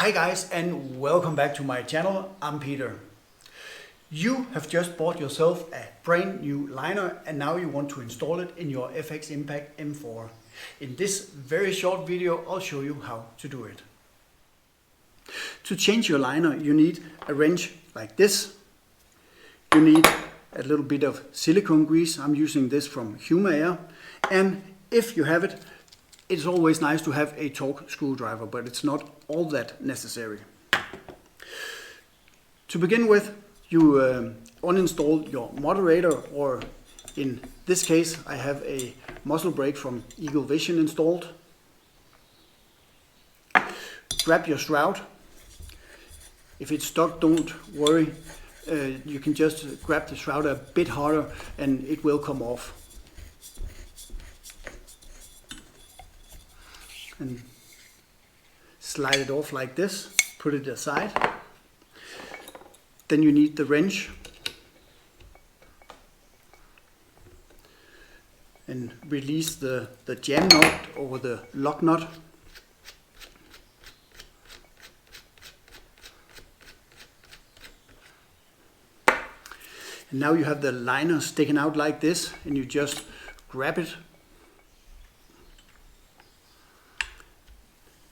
Hi guys and welcome back to my channel. I'm Peter. You have just bought yourself a brand new liner and now you want to install it in your FX Impact M4. In this very short video I'll show you how to do it. To change your liner you need a wrench like this. You need a little bit of silicone grease. I'm using this from Air, and if you have it, it's always nice to have a torque screwdriver, but it's not all that necessary. To begin with, you uninstall your moderator, or in this case I have a muzzle brake from Eagle Vision installed. Grab your shroud. If it's stuck, don't worry. You can just grab the shroud a bit harder and it will come off. And slide it off like this, put it aside. Then you need the wrench and release the jam nut or the lock nut. And now you have the liner sticking out like this and you just grab it,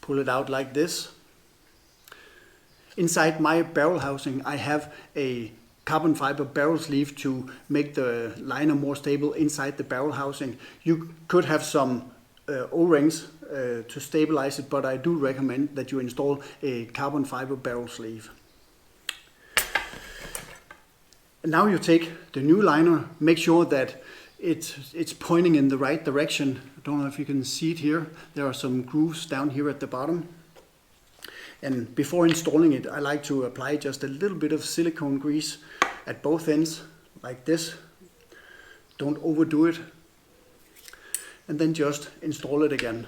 pull it out like this. Inside my barrel housing I have a carbon fiber barrel sleeve to make the liner more stable inside the barrel housing. You could have some O-rings to stabilize it, but I do recommend that you install a carbon fiber barrel sleeve. And now you take the new liner, make sure that it's pointing in the right direction. I don't know if you can see it here. There are some grooves down here at the bottom. And before installing it, I like to apply just a little bit of silicone grease at both ends, like this. Don't overdo it. And then just install it again.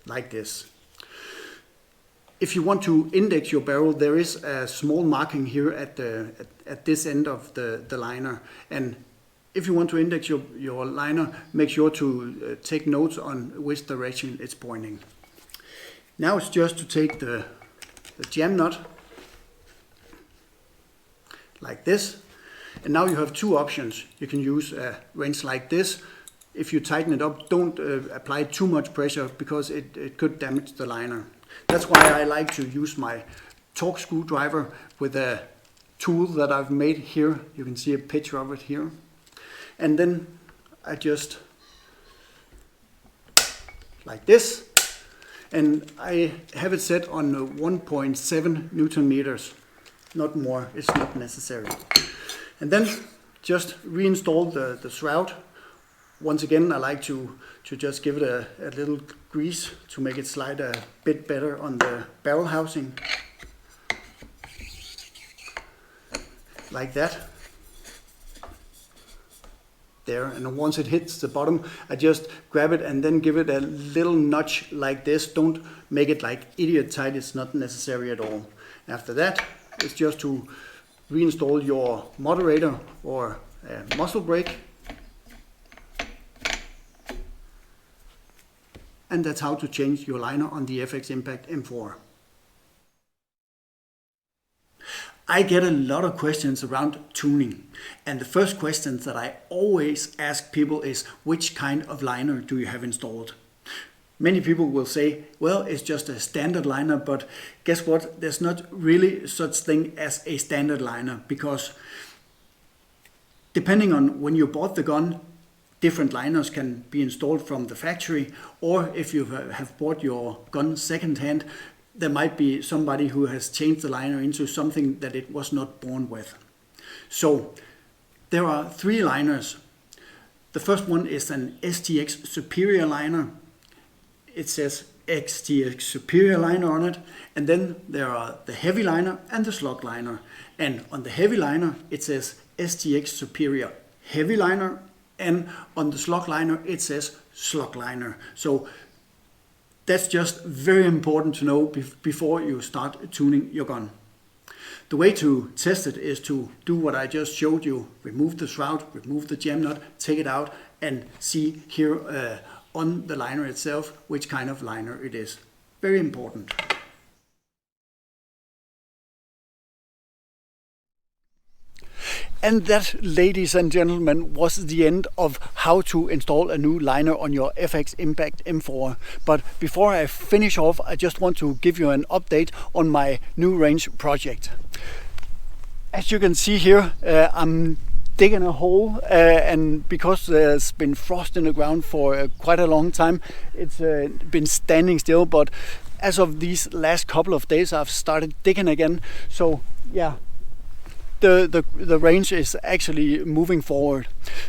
Like this. If you want to index your barrel, there is a small marking here at this end of the liner. And if you want to index your liner, make sure to take notes on which direction it's pointing. Now it's just to take the jam nut, like this. And now you have two options. You can use a wrench like this. If you tighten it up, don't apply too much pressure because it could damage the liner. That's why I like to use my torque screwdriver with a tool that I've made here. You can see a picture of it here. And then I just, like this, and I have it set on 1.7 Newton meters, not more, it's not necessary. And then just reinstall the shroud. Once again, I like to just give it a little grease to make it slide a bit better on the barrel housing. Like that. There, and once it hits the bottom, I just grab it and then give it a little nudge like this. Don't make it like idiot tight, it's not necessary at all. After that, it's just to reinstall your moderator or muzzle brake. And that's how to change your liner on the FX Impact M4. I get a lot of questions around tuning, and the first questions that I always ask people is, which kind of liner do you have installed? Many people will say, well, it's just a standard liner, but guess what? There's not really such thing as a standard liner, because depending on when you bought the gun, different liners can be installed from the factory, or if you have bought your gun second-hand, there might be somebody who has changed the liner into something that it was not born with. So there are three liners. The first one is an STX Superior liner. It says STX Superior liner on it. And then there are the heavy liner and the slug liner. And on the heavy liner it says STX Superior Heavy liner, and on the slug liner it says slug liner. So that's just very important to know before you start tuning your gun. The way to test it is to do what I just showed you. Remove the shroud, remove the jam nut, take it out and see here on the liner itself which kind of liner it is. Very important. And that, ladies and gentlemen, was the end of how to install a new liner on your FX Impact M4. But before I finish off, I just want to give you an update on my new range project. As you can see here, I'm digging a hole, and because there's been frost in the ground for quite a long time, it's been standing still. But as of these last couple of days, I've started digging again. So yeah, the range is actually moving forward.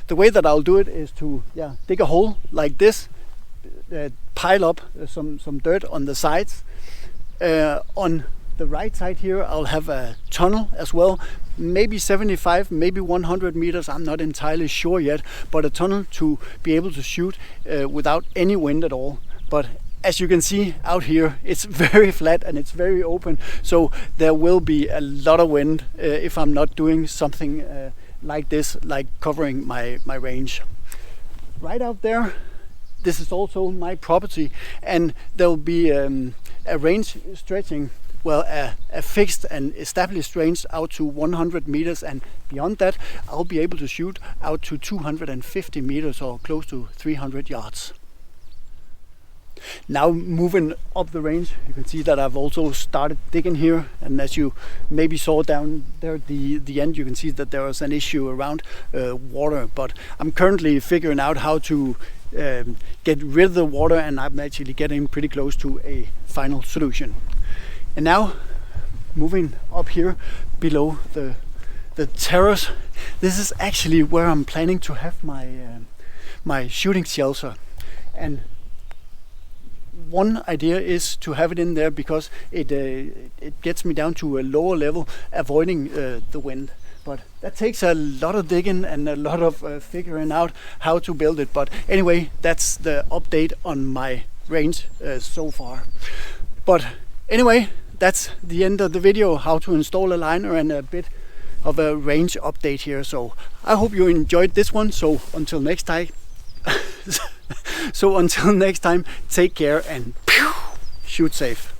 The way that I'll do it is to dig a hole like this, pile up some dirt on the sides. On the right side here I'll have a tunnel as well, maybe 75, maybe 100 meters, I'm not entirely sure yet, but a tunnel to be able to shoot without any wind at all. But as you can see out here, it's very flat and it's very open, so there will be a lot of wind if I'm not doing something like this, like covering my range. Right out there, this is also my property, and there will be a range stretching, well, a fixed and established range out to 100 meters, and beyond that I'll be able to shoot out to 250 meters or close to 300 yards. Now moving up the range, you can see that I've also started digging here, and as you maybe saw down there at the end, you can see that there was an issue around water, but I'm currently figuring out how to get rid of the water, and I'm actually getting pretty close to a final solution. And now moving up here below the terrace, this is actually where I'm planning to have my shooting shelter. And one idea is to have it in there because it gets me down to a lower level, avoiding the wind. But that takes a lot of digging and a lot of figuring out how to build it. But anyway, that's the update on my range so far. But anyway, that's the end of the video, how to install a liner and a bit of a range update here. So I hope you enjoyed this one. So until next time, take care and shoot safe.